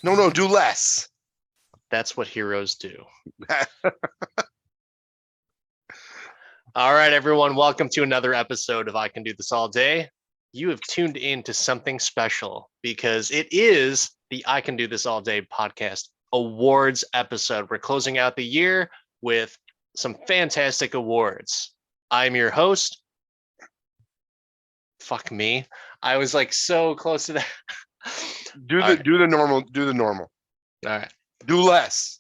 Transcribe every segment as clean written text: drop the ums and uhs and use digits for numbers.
No, do less. That's what heroes do. All right, everyone, welcome to another episode of I Can Do This All Day. You have tuned in to something special because it is the I Can Do This All Day podcast awards episode. We're closing out the year with some fantastic awards. I'm your host. Fuck me. I was like so close to that. Do the normal. All right. Do less.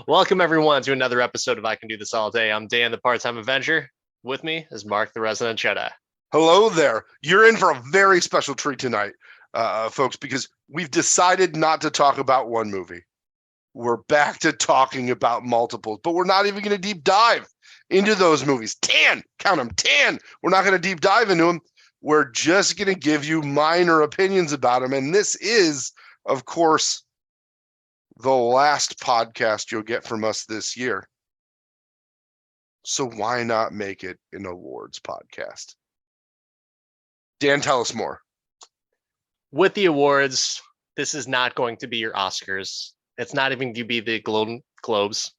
Welcome, everyone, to another episode of I Can Do This All Day. I'm Dan, the part-time Avenger. With me is Mark, the resident Jedi. Hello there. You're in for a very special treat tonight, folks, because we've decided not to talk about one movie. We're back to talking about multiples, but we're not even going to deep dive into those movies. 10, count them, 10. We're not going to deep dive into them. We're just going to give you minor opinions about them. And this is, of course, the last podcast you'll get from us this year. So why not make it an awards podcast? Dan, tell us more. With the awards, this is not going to be your Oscars. It's not even going to be the Golden Globes.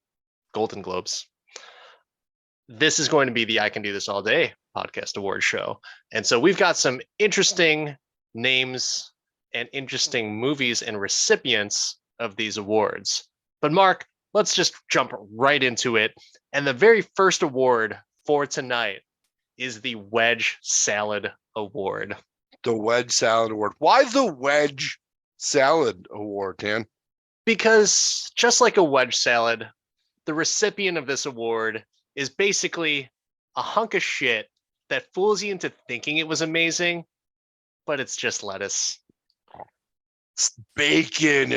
This is going to be the I Can Do This All Day podcast award show. And so we've got some interesting names and interesting movies and recipients of these awards. But Mark, let's just jump right into it. And the very first award for tonight is the Wedge Salad Award. The Wedge Salad Award. Why the Wedge Salad Award, Dan? Because just like a wedge salad, the recipient of this award is basically a hunk of shit that fools you into thinking it was amazing, but it's just lettuce. It's bacon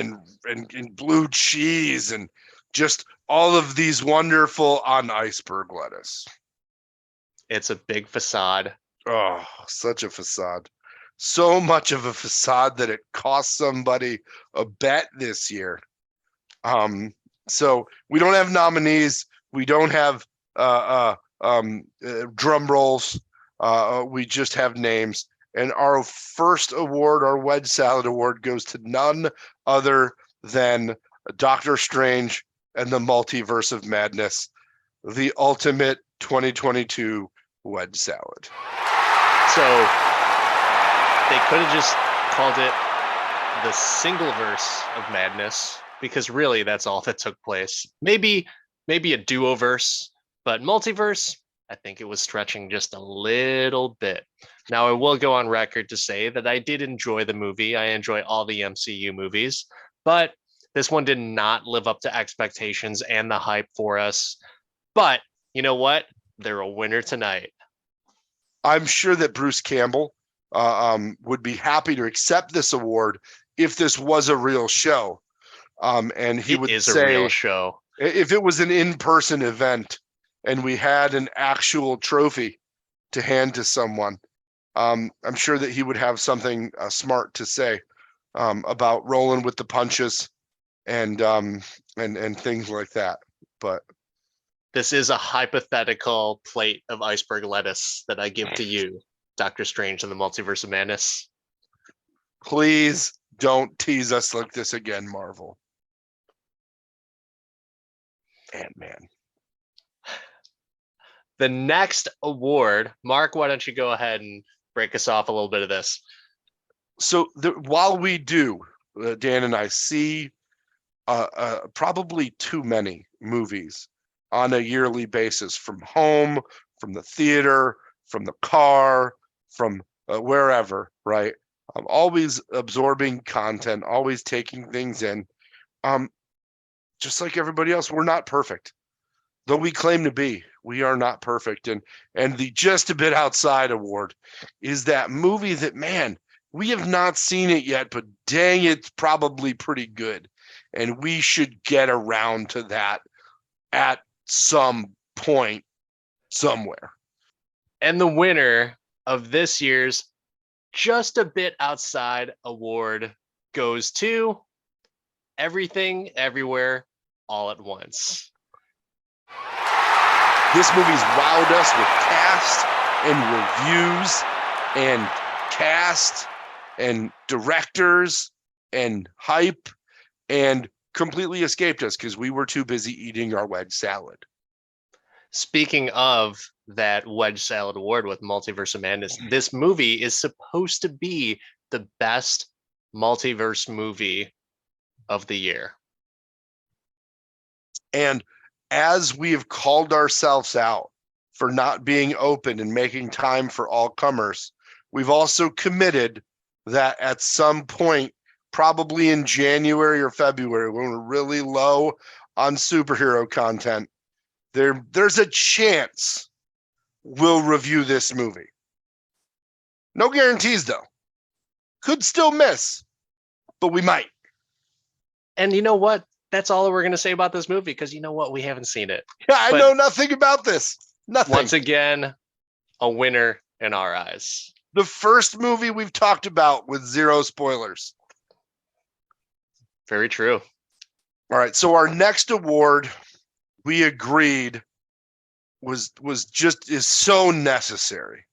and blue cheese and just all of these wonderful on iceberg lettuce. It's a big facade. Oh, such a facade. So much of a facade that it cost somebody a bet this year. So we don't have nominees. We don't have drum rolls. We just have names. And our first award, our Wedge Salad Award, goes to none other than Doctor Strange and the Multiverse of Madness, the ultimate 2022 Wedge Salad. So they could have just called it the Singleverse of Madness, because really that's all that took place. Maybe a duoverse, but multiverse, I think it was stretching just a little bit. Now, I will go on record to say that I did enjoy the movie. I enjoy all the MCU movies, but this one did not live up to expectations and the hype for us. But you know what? They're a winner tonight. I'm sure that Bruce Campbell would be happy to accept this award if this was a real show. And he would say, a real show. If it was an in-person event and we had an actual trophy to hand to someone, I'm sure that he would have something smart to say about rolling with the punches and things like that. But this is a hypothetical plate of iceberg lettuce that I give to you, Doctor Strange and the Multiverse of Madness. Please don't tease us like this again, Marvel. Ant-Man. The next award, Mark, why don't you go ahead and break us off a little bit of this? So while we do, Dan and I see probably too many movies on a yearly basis, from home, from the theater, from the car, from wherever, right? I'm always absorbing content, always taking things in. Just like everybody else, we're not perfect. Though we claim to be, we are not perfect. And the Just a Bit Outside Award is that movie that, man, we have not seen it yet, but dang, it's probably pretty good. And we should get around to that at some point somewhere. And the winner of this year's Just a Bit Outside Award goes to Everything, Everywhere, All at Once. This movie's wowed us with cast and reviews and cast and directors and hype and completely escaped us because we were too busy eating our wedge salad. Speaking of that wedge salad award with Multiverse of Madness, this movie is supposed to be the best multiverse movie of the year. And as we have called ourselves out for not being open and making time for all comers, we've also committed that at some point, probably in January or February, when we're really low on superhero content, there's a chance we'll review this movie. No guarantees, though. Could still miss, but we might. And you know what? That's all we're going to say about this movie, because you know what? We haven't seen it. Yeah, I But know nothing about this. Nothing. once again, a winner in our eyes. The first movie we've talked about with zero spoilers. Very true. All right, so our next award, we agreed, is so necessary.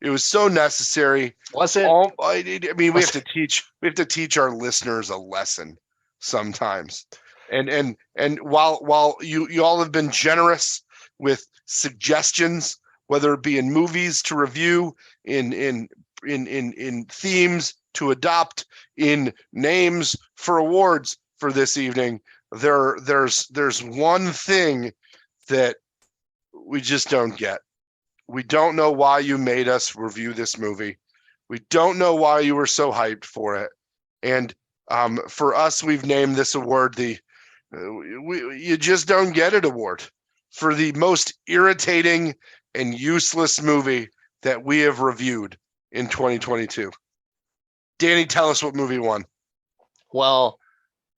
It was so necessary. Was it? I mean, we have to teach our listeners a lesson sometimes. And while you all have been generous with suggestions, whether it be in movies to review, in themes to adopt, in names for awards for this evening, there's one thing that we just don't get. We don't know why you made us review this movie. We don't know why you were so hyped for it. And for us, we've named this award the You Just Don't Get It award for the most irritating and useless movie that we have reviewed in 2022. Danny, tell us what movie won. Well,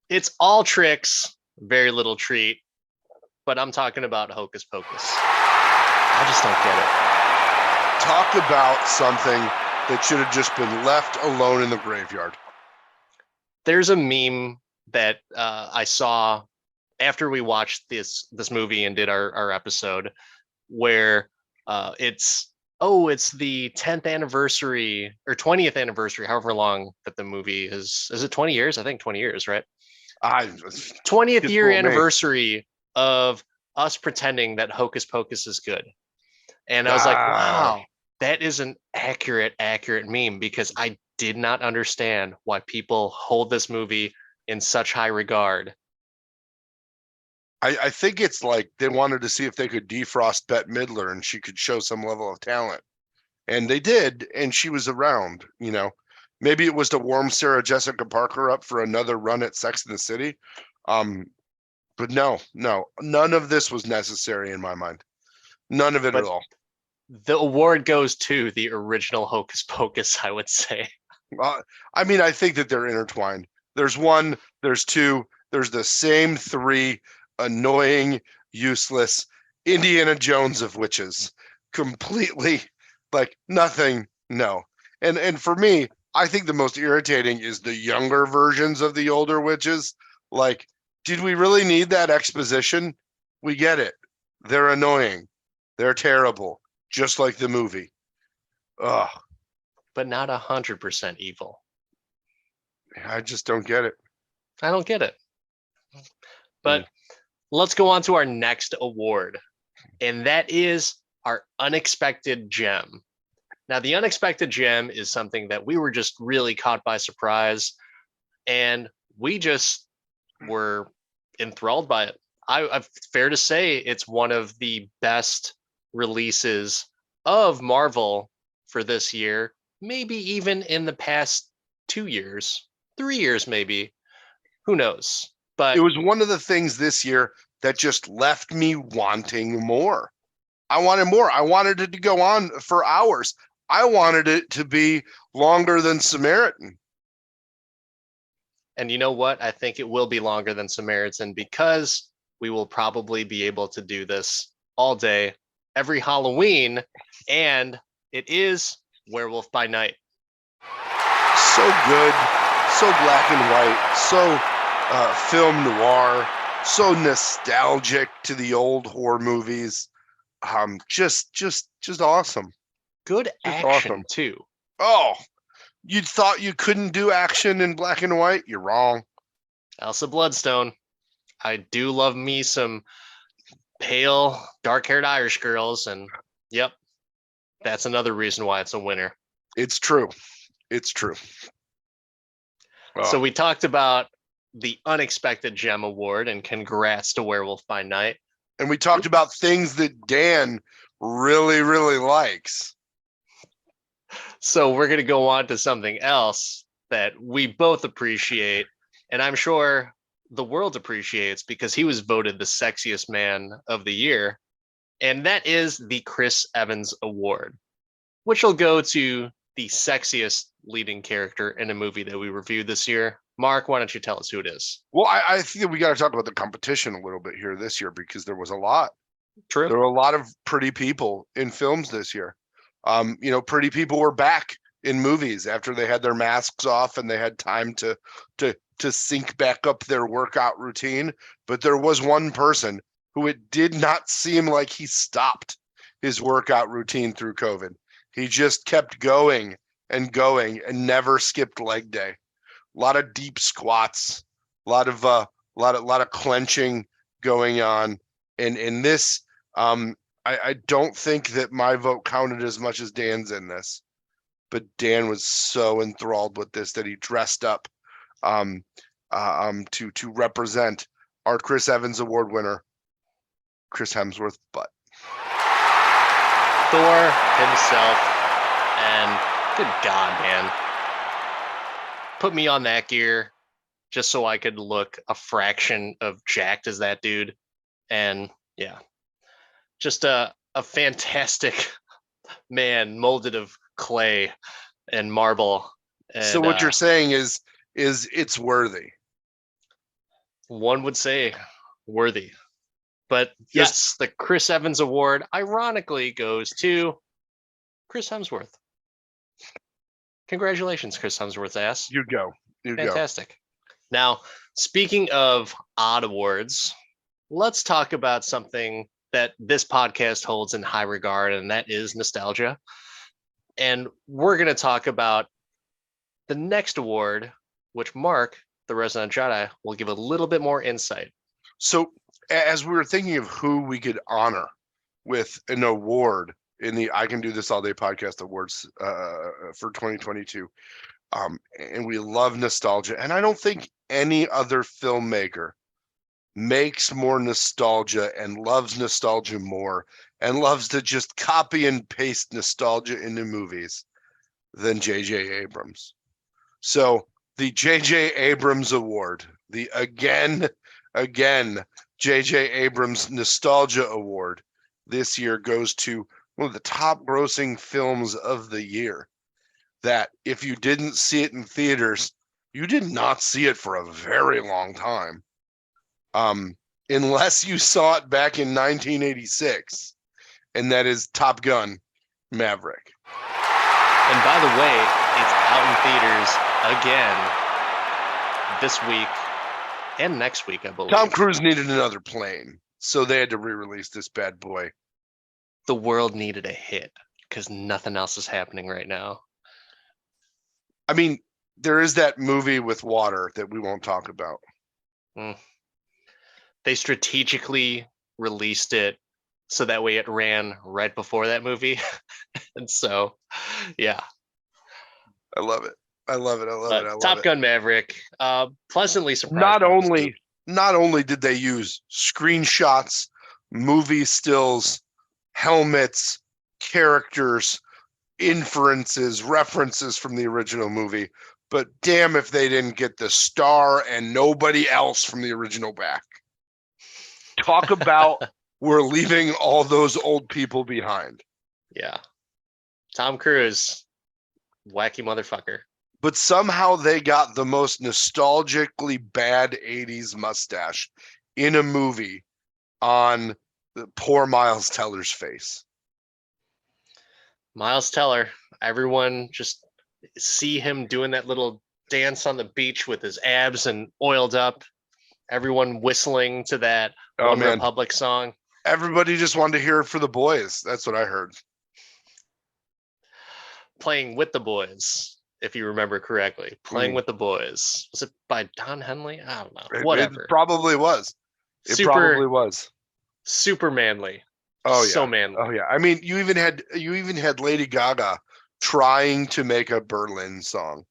it's all tricks, very little treat, but I'm talking about Hocus Pocus. I just don't get it. Talk about something that should have just been left alone in the graveyard. There's a meme that I saw after we watched this movie and did our episode, where it's the 10th anniversary or 20th anniversary, however long that the movie is it 20 years? I think 20 years, right? 20th year anniversary of us pretending that Hocus Pocus is good. And I was like, wow, that is an accurate meme, because I did not understand why people hold this movie in such high regard. I think it's like they wanted to see if they could defrost Bette Midler and she could show some level of talent. And they did, and she was around, you know. Maybe it was to warm Sarah Jessica Parker up for another run at Sex and the City. But no, none of this was necessary in my mind. None of it at all. The award goes to the original Hocus Pocus, I would say. I mean, I think that they're intertwined. There's one, there's two, there's the same three annoying, useless Indiana Jones of witches. Completely, like, nothing, no. And for me, I think the most irritating is the younger versions of the older witches. Like, did we really need that exposition? We get it. They're annoying. They're terrible. Just like the movie. Ugh. But not 100% evil. I just don't get it. I don't get it. But let's go on to our next award. And that is our unexpected gem. Now, the unexpected gem is something that we were just really caught by surprise. And we just were enthralled by it. I fair to say it's one of the best releases of Marvel for this year, maybe even in the past 2 years, 3 years, maybe. Who knows? But it was one of the things this year that just left me wanting more. I wanted more. I wanted it to go on for hours. I wanted it to be longer than Samaritan. And you know what? I think it will be longer than Samaritan, because we will probably be able to do this all day, every Halloween, and it is Werewolf by Night. So good, so black and white, so film noir, so nostalgic to the old horror movies. Just awesome. Good action too. Oh, You thought you couldn't do action in black and white? You're wrong. Elsa Bloodstone. I do love me some pale, dark-haired Irish girls, and yep, that's another reason why it's a winner. It's true. It's true. So we talked about the unexpected gem award, and congrats to Werewolf by Night. And we talked about things that Dan really, really likes. So we're going to go on to something else that we both appreciate, and I'm sure the world appreciates because he was voted the sexiest man of the year, and that is the Chris Evans Award, which will go to the sexiest leading character in a movie that we reviewed this year. Mark, why don't you tell us who it is? Well, I think that we got to talk about the competition a little bit here this year because there was a lot. True. There were a lot of pretty people in films this year. Pretty people were back in movies after they had their masks off and they had time to sync back up their workout routine. But there was one person who it did not seem like he stopped his workout routine through COVID. He just kept going and never skipped leg day. A lot of deep squats, a lot of clenching going on. And in this, I don't think that my vote counted as much as Dan's in this, but Dan was so enthralled with this that he dressed up to represent our Chris Evans Award winner, Chris Hemsworth butt. Thor himself, and good God, man. Put me on that gear just so I could look a fraction of jacked as that dude. And yeah, just a fantastic man molded of clay and marble. And, so what you're saying is it's worthy. One would say worthy. But yes, the Chris Evans Award ironically goes to Chris Hemsworth. Congratulations, Chris Hemsworth's ass. You go. Fantastic. Now, speaking of odd awards, let's talk about something that this podcast holds in high regard, and that is nostalgia. And we're going to talk about the next award, which Mark, the Resident Jedi, will give a little bit more insight. So as we were thinking of who we could honor with an award in the I Can Do This All Day podcast awards for 2022, and we love nostalgia, and I don't think any other filmmaker makes more nostalgia and loves nostalgia more and loves to just copy and paste nostalgia into movies than J.J. Abrams. So the J.J. Abrams Award, the again J.J. Abrams Nostalgia Award this year goes to one of the top grossing films of the year that if you didn't see it in theaters, you did not see it for a very long time. Unless you saw it back in 1986, and that is Top Gun Maverick. And by the way, it's out in theaters again this week and next week, I believe. Tom Cruise needed another plane, so they had to re-release this bad boy. The world needed a hit because nothing else is happening right now. I mean, there is that movie with water that we won't talk about. They strategically released it so that way it ran right before that movie. And so, yeah. I love it. Top Gun Maverick, pleasantly surprised. Not only did they use screenshots, movie stills, helmets, characters, inferences, references from the original movie, but damn if they didn't get the star and nobody else from the original back. Talk about we're leaving all those old people behind. Yeah. Tom Cruise, wacky motherfucker. But somehow they got the most nostalgically bad 80s mustache in a movie on the poor Miles Teller's face. Miles Teller, everyone just see him doing that little dance on the beach with his abs and oiled up. Everyone whistling to that One Republic song. Everybody just wanted to hear it for the boys. That's what I heard. Playing with the boys. if you remember correctly. Playing Mm. with the Boys. Was it by Don Henley? I don't know. It Whatever. probably was. It probably was. Super manly. Oh So yeah. manly. Oh yeah. I mean, you even had Lady Gaga trying to make a Berlin song.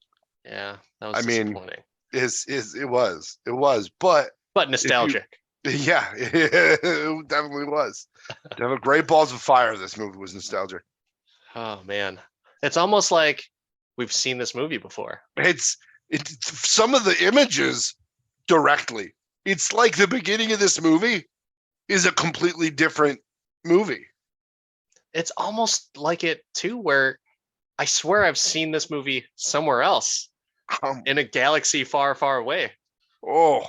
Yeah, that was I mean, disappointing. it was, but But if you, nostalgic. yeah, it definitely was. To have a great balls of fire, this movie was nostalgic. Oh man. It's almost like we've seen this movie before. It's some of the images directly. It's like the beginning of this movie is a completely different movie. It's almost like it too, where I swear I've seen this movie somewhere else Um, in a galaxy far, far away. oh,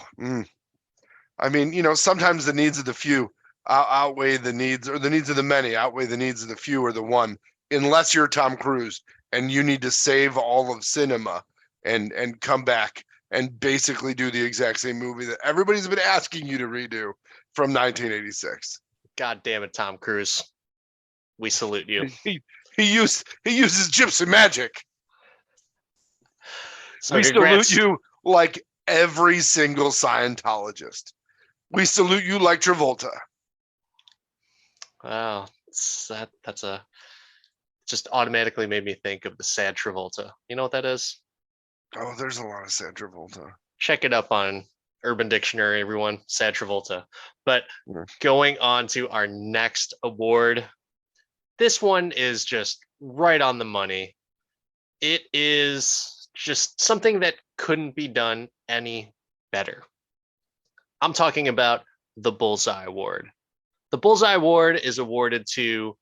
I mean, sometimes the needs of the few outweigh the needs, or the needs of the many outweigh the needs of the few or the one. Unless you're Tom Cruise and you need to save all of cinema and come back and basically do the exact same movie that everybody's been asking you to redo from 1986. God damn it, Tom Cruise. We salute you. He uses gypsy magic. So We congrats. salute you like every single Scientologist. We salute you like Travolta. Wow, that's a just automatically made me think of the sad Travolta. You know what that is? Oh, there's a lot of sad Travolta. Check it up on Urban Dictionary, everyone. Sad Travolta. But Yeah. going on to our next award, this one is just right on the money. It is just something that couldn't be done any better. I'm talking about the Bullseye Award. The Bullseye Award is awarded to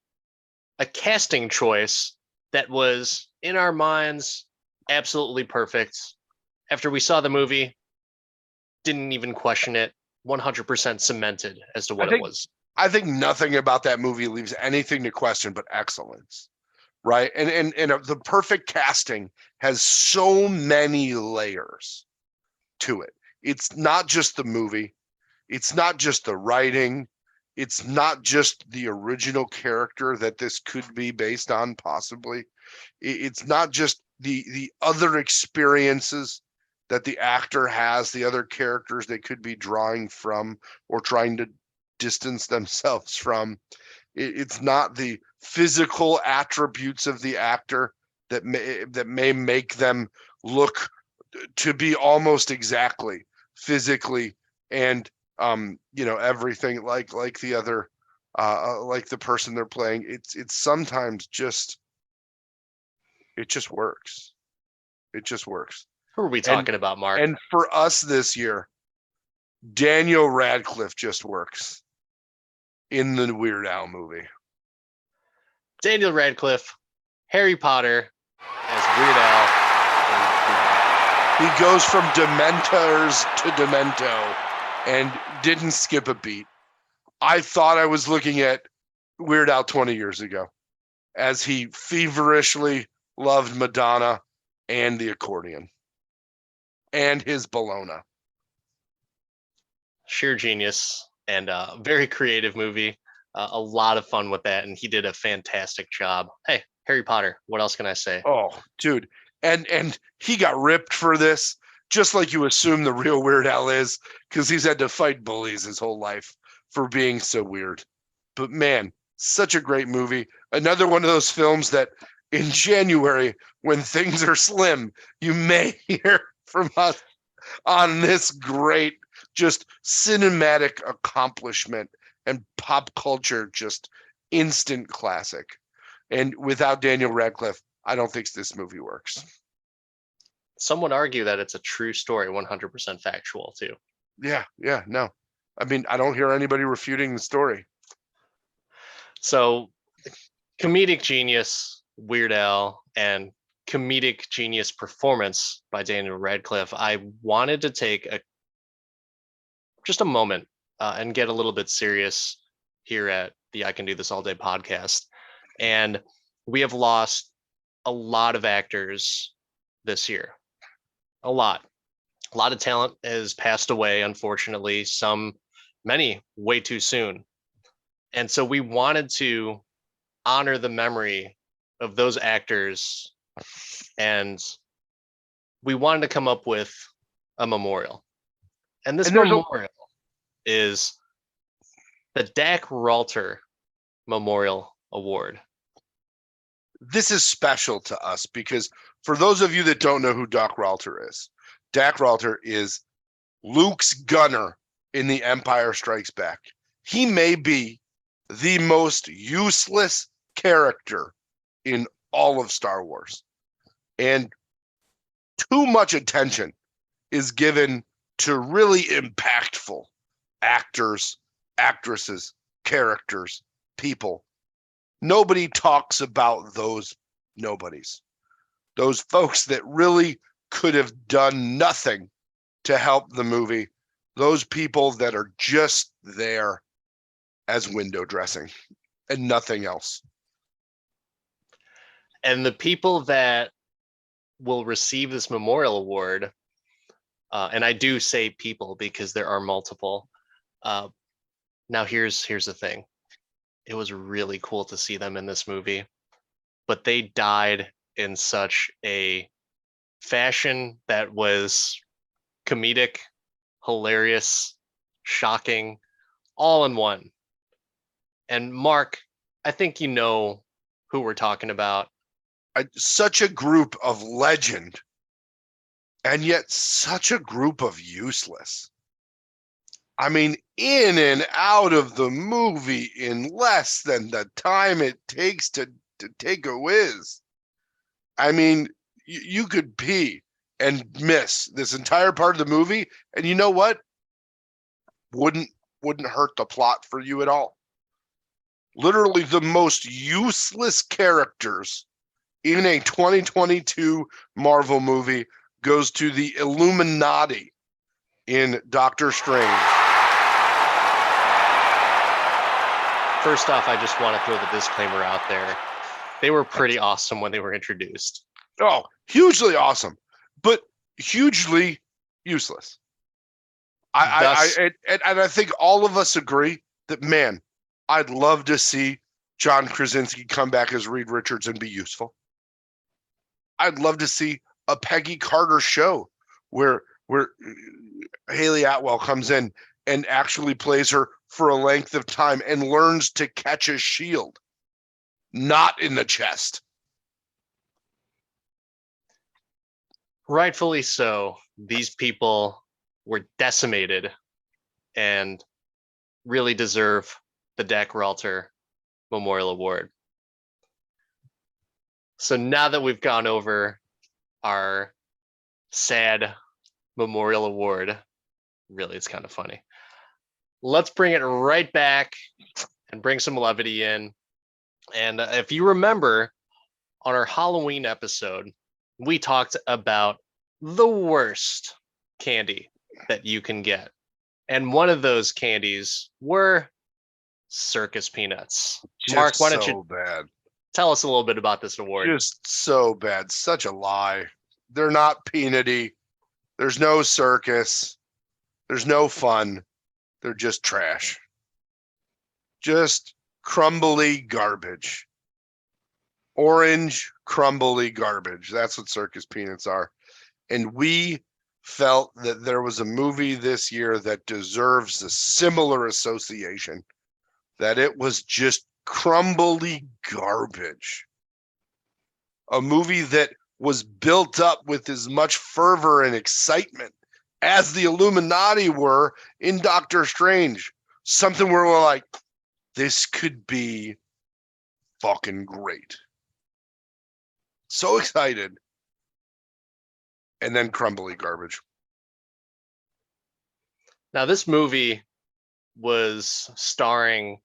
a casting choice that was, in our minds, absolutely perfect. After we saw the movie, didn't even question it, 100% cemented as to what it was. I think nothing about that movie leaves anything to question but excellence, right? And the perfect casting has so many layers to it. It's not just the movie. It's not just the writing. It's not just the original character that this could be based on, possibly. It's not just the other experiences that the actor has, the other characters they could be drawing from or trying to distance themselves from. It's not the physical attributes of the actor that may make them look to be almost exactly physically and everything like the other like the person they're playing. It's sometimes just it just works. It just works. Who are we talking about, Mark? And for us this year, Daniel Radcliffe just works in the Weird Al movie. Daniel Radcliffe, Harry Potter as Weird Al. He goes from Dementors to Demento and didn't skip a beat. I thought I was looking at Weird Al 20 years ago as he feverishly loved Madonna and the accordion and his Bologna. Sheer genius and a very creative movie. A lot of fun with that, and he did a fantastic job. Hey, Harry Potter, what else can I say? Oh, dude. And he got ripped for this, just like you assume the real Weird Al is, because he's had to fight bullies his whole life for being so weird. But man, such a great movie. Another one of those films that in January, when things are slim, you may hear from us on this great, just cinematic accomplishment and pop culture, just instant classic. And without Daniel Radcliffe, I don't think this movie works. Some would argue that it's a true story, 100% factual too. Yeah, no. I mean, I don't hear anybody refuting the story. So, comedic genius, Weird Al, and comedic genius performance by Daniel Radcliffe. I wanted to take just a moment and get a little bit serious here at the I Can Do This All Day podcast. And we have lost a lot of actors this year. A lot of talent has passed away, unfortunately, many way too soon. And so we wanted to honor the memory of those actors and we wanted to come up with a memorial. And this And there's memorial is the Dak Ralter Memorial Award. This is special to us because for those of you that don't know who Dak Ralter is Luke's gunner in The Empire Strikes Back. He may be the most useless character in all of Star Wars. And too much attention is given to really impactful actors, actresses, characters, people. Nobody talks about those nobodies. Those folks that really could have done nothing to help the movie. Those people that are just there as window dressing and nothing else. And the people that will receive this memorial award, and I do say people because there are multiple. Now here's the thing. It was really cool to see them in this movie, but they died in such a fashion that was comedic, hilarious, shocking, all in one. And Mark, I think you know who we're talking about. Such a group of legend, and yet such a group of useless. I mean, in and out of the movie in less than the time it takes to take a whiz. I mean, you could pee and miss this entire part of the movie, and you know what? Wouldn't hurt the plot for you at all. Literally the most useless characters in a 2022 Marvel movie goes to the Illuminati in Doctor Strange. First off, I just want to throw the disclaimer out there. They were pretty awesome when they were introduced. Oh, hugely awesome, but hugely useless. And I think all of us agree that, man, I'd love to see John Krasinski come back as Reed Richards and be useful. I'd love to see a Peggy Carter show where Haley Atwell comes in and actually plays her for a length of time and learns to catch a shield, not in the chest. Rightfully so. These people were decimated and really deserve the Dak Ralter Memorial Award. So now that we've gone over our sad Memorial Award, really, it's kind of funny. Let's bring it right back and bring some levity in. And if you remember, on our Halloween episode, we talked about the worst candy that you can get. And one of those candies were circus peanuts. Mark, why don't you tell us a little bit about this award? Just so bad. Such a lie. They're not peanutty. There's no circus. There's no fun. They're just trash. Just crumbly garbage. Orange, crumbly garbage. That's what circus peanuts are. And we felt that there was a movie this year that deserves a similar association, that it was just crumbly garbage. A movie that was built up with as much fervor and excitement as the Illuminati were in Doctor Strange. Something where we're like, this could be fucking great. So excited. And then crumbly garbage. Now, this movie was starring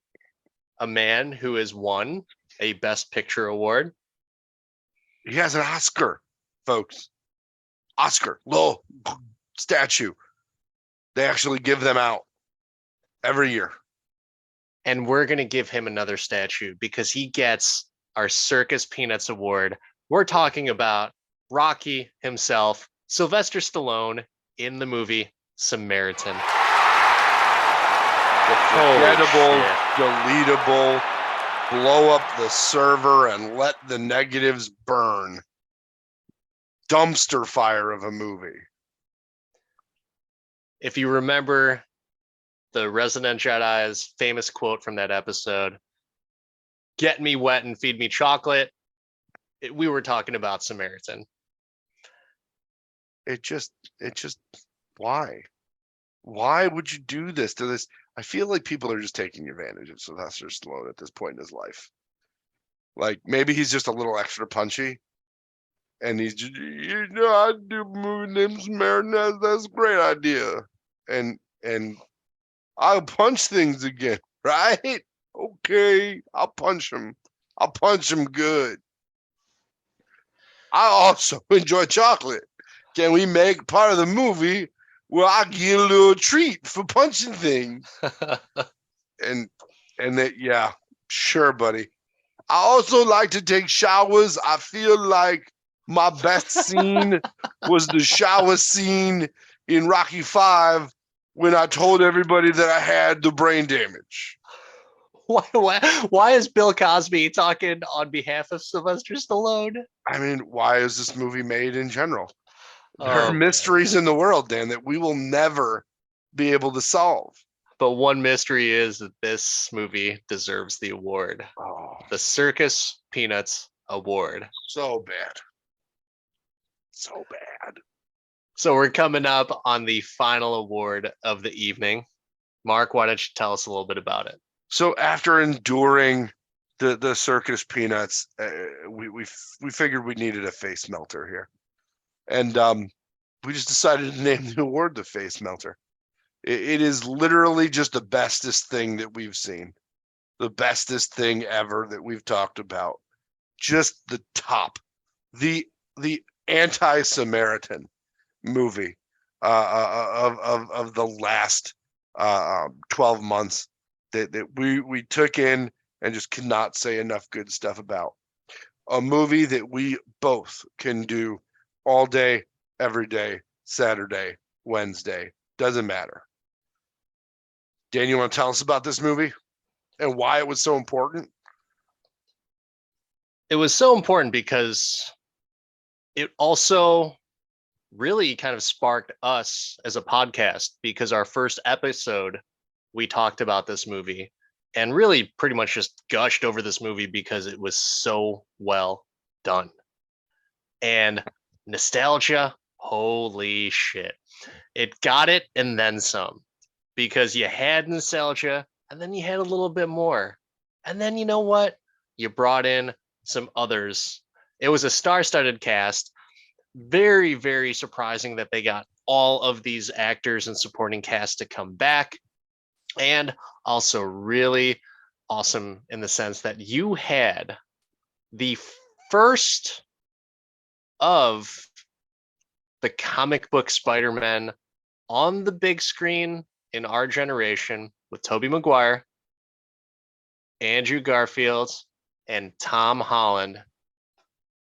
a man who has won a Best Picture award. He has an Oscar, folks. Oscar, little statue. They actually give them out every year. And we're going to give him another statue because he gets our Circus Peanuts award. We're talking about Rocky himself, Sylvester Stallone, in the movie Samaritan. The forgettable, deletable, blow up the server and let the negatives burn. dumpster fire of a movie. If you remember the Resident Jedi's famous quote from that episode, "Get me wet and feed me chocolate," we were talking about Samaritan. It just, why? Why would you do this to this? I feel like people are just taking advantage of Sylvester Stallone at this point in his life. Like maybe he's just a little extra punchy, and he's just, I do a movie named Samaritan. That's a great idea, and I'll punch things again, right? Okay, I'll punch him. I'll punch him good. I also enjoy chocolate. Can we make part of the movie where I get a little treat for punching things? And that, yeah, sure, buddy. I also like to take showers. I feel like my best scene was the shower scene in Rocky V when I told everybody that I had the brain damage. Why is Bill Cosby talking on behalf of Sylvester Stallone? I mean, why is this movie made in general? There are Man. mysteries in the world, Dan, that we will never be able to solve. But one mystery is that this movie deserves the award. Oh, The Circus Peanuts Award. so bad. So bad. So we're coming up on the final award of the evening. Mark, why don't you tell us a little bit about it? So after enduring the circus peanuts, we figured we needed a face melter here, and we just decided to name the award the face melter. It is literally just the bestest thing that we've seen, the bestest thing ever that we've talked about. Just the top, the anti-Samaritan movie of the last 12 months that we took in and just could not say enough good stuff about. A movie that we both can do all day, every day, Saturday, Wednesday, doesn't matter. Dan, you want to tell us about this movie and why it was so important? It was so important because it also really kind of sparked us as a podcast, because our first episode, we talked about this movie and really pretty much just gushed over this movie because it was so well done. And nostalgia, holy shit. It got it and then some, because you had nostalgia and then you had a little bit more. And then you know what? You brought in some others. It was a star-studded cast. Very, very surprising that they got all of these actors and supporting cast to come back. And also really awesome in the sense that you had the first of the comic book Spider-Man on the big screen in our generation with Tobey Maguire, Andrew Garfield, and Tom Holland.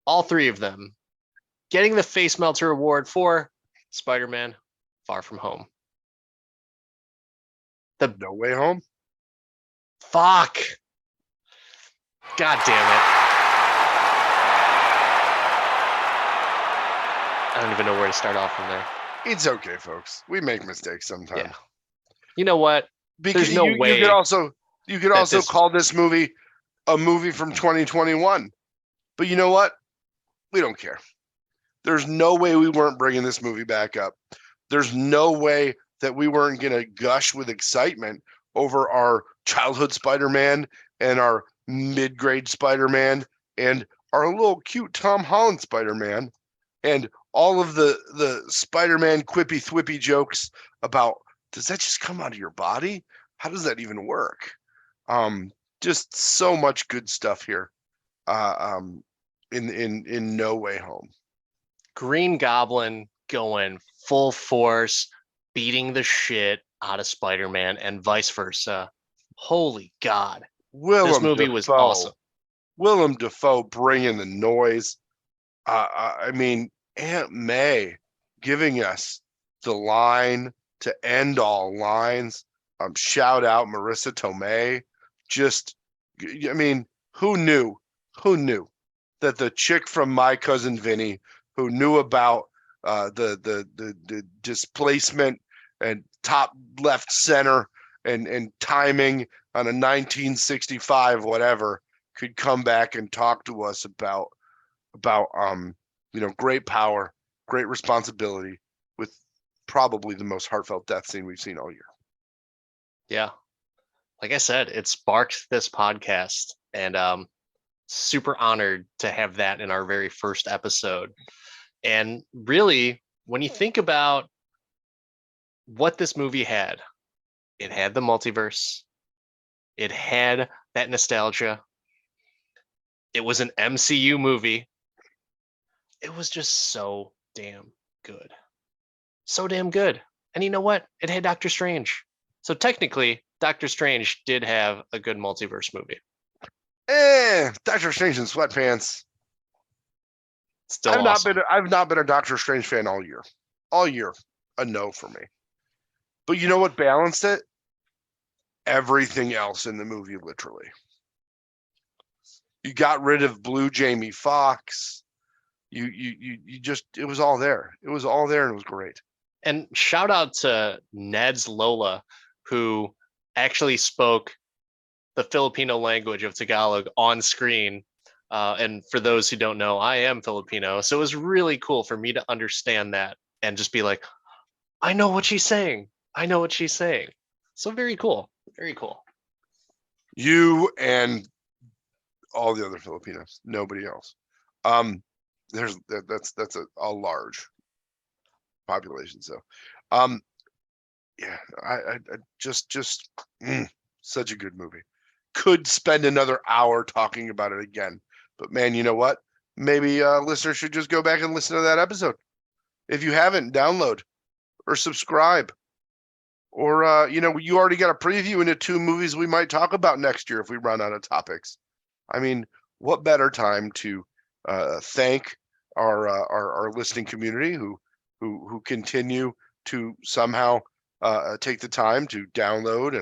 All three of them getting the Face Melter Award for Spider-Man Far From Home. No Way Home? Fuck. God damn it. I don't even know where to start off from there. It's okay, folks. We make mistakes sometimes. Yeah. You know what? Because There's no way you could also this- call this movie a movie from 2021. But you know what? We don't care. There's no way we weren't bringing this movie back up. There's no way that we weren't going to gush with excitement over our childhood Spider-Man and our mid-grade Spider-Man and our little cute Tom Holland Spider-Man and all of the Spider-Man quippy thwippy jokes about, does that just come out of your body? How does that even work? Just so much good stuff here. In No Way Home. Green Goblin going full force, beating the shit out of Spider-Man and vice versa. Holy God. This movie was awesome. Willem Dafoe bringing the noise. I mean, Aunt May giving us the line to end all lines. Shout out Marissa Tomei. Just, I mean, who knew? Who knew that the chick from My Cousin Vinny, who knew about the displacement and top left center and timing on a 1965 whatever could come back and talk to us about great power, great responsibility with probably the most heartfelt death scene we've seen all year. Yeah. Like I said, it sparked this podcast, and super honored to have that in our very first episode. And really, when you think about what this movie had, it had the multiverse, it had that nostalgia, it was an MCU movie. It was just so damn good. So damn good. And you know what? It had Doctor Strange. So technically, Doctor Strange did have a good multiverse movie. Doctor Strange in sweatpants. Still I've awesome. not been a Doctor Strange fan all year. All year, a no for me. But you know what balanced it? Everything else in the movie, literally. You got rid of Blue Jamie Foxx. You just, it was all there. It was all there, and it was great. And shout out to Ned's Lola, who actually spoke the Filipino language of Tagalog on screen. And for those who don't know, I am Filipino. So it was really cool for me to understand that and just be like, I know what she's saying. I know what she's saying. So very cool. Very cool. You and all the other Filipinos, nobody else. That's a large population. So, yeah, I just such a good movie. Could spend another hour talking about it again, but man, you know what? Maybe listeners should just go back and listen to that episode. If you haven't, download or subscribe. Or you already got a preview into 2 movies we might talk about next year if we run out of topics. I mean, what better time to thank our listening community who continue to somehow take the time to download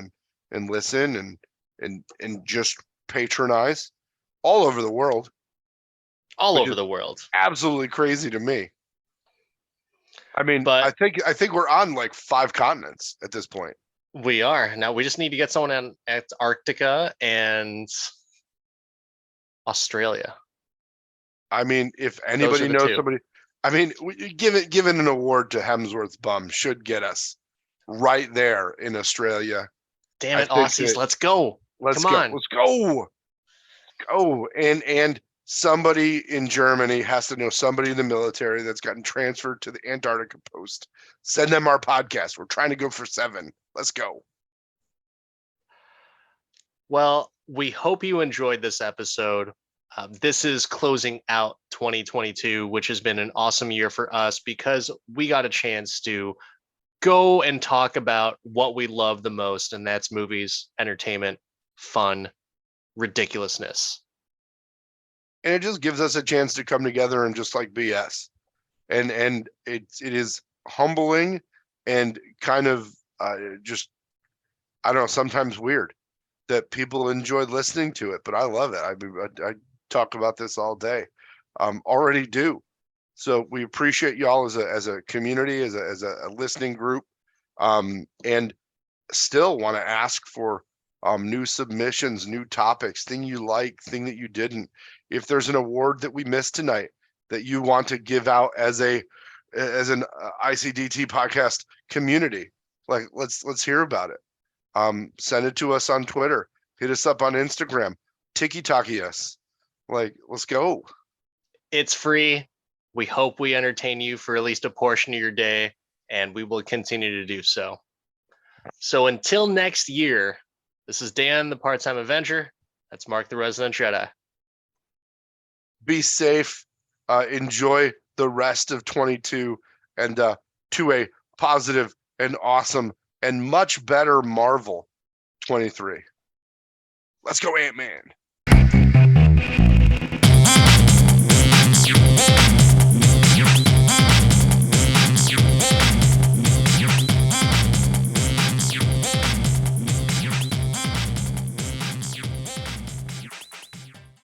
and listen and just patronize all over the world. All over the world. Absolutely crazy to me. I mean, But I think we're on like 5 continents at this point. we are. Now we just need to get someone in Antarctica and Australia. I mean, if anybody knows somebody, I mean, given an award to Hemsworth's bum should get us right there in Australia. Damn it, Aussies, let's go. Let's go. And somebody in Germany has to know somebody in the military that's gotten transferred to the Antarctica post. Send them our podcast. We're trying to go for 7. Let's go. Well, we hope you enjoyed this episode. This is closing out 2022, which has been an awesome year for us because we got a chance to go and talk about what we love the most, and that's movies, entertainment, fun, ridiculousness. And it just gives us a chance to come together and just like BS. And it is humbling and kind of just, I don't know, sometimes weird that people enjoy listening to it, but I love it. I talk about this all day. Already do. So we appreciate y'all as a community, as a listening group, and still want to ask for new submissions, new topics, thing you like, thing that you didn't. If there's an award that we missed tonight that you want to give out as an ICDT podcast community, like let's hear about it. Send it to us on Twitter. Hit us up on Instagram. Tiki-taki us. Like, let's go. It's free. We hope we entertain you for at least a portion of your day, and we will continue to do so. So until next year, this is Dan, the Part-Time Avenger. That's Mark, the Resident Jedi. Be safe. Enjoy the rest of 22 and to a positive and awesome and much better Marvel 23. Let's go, Ant-Man.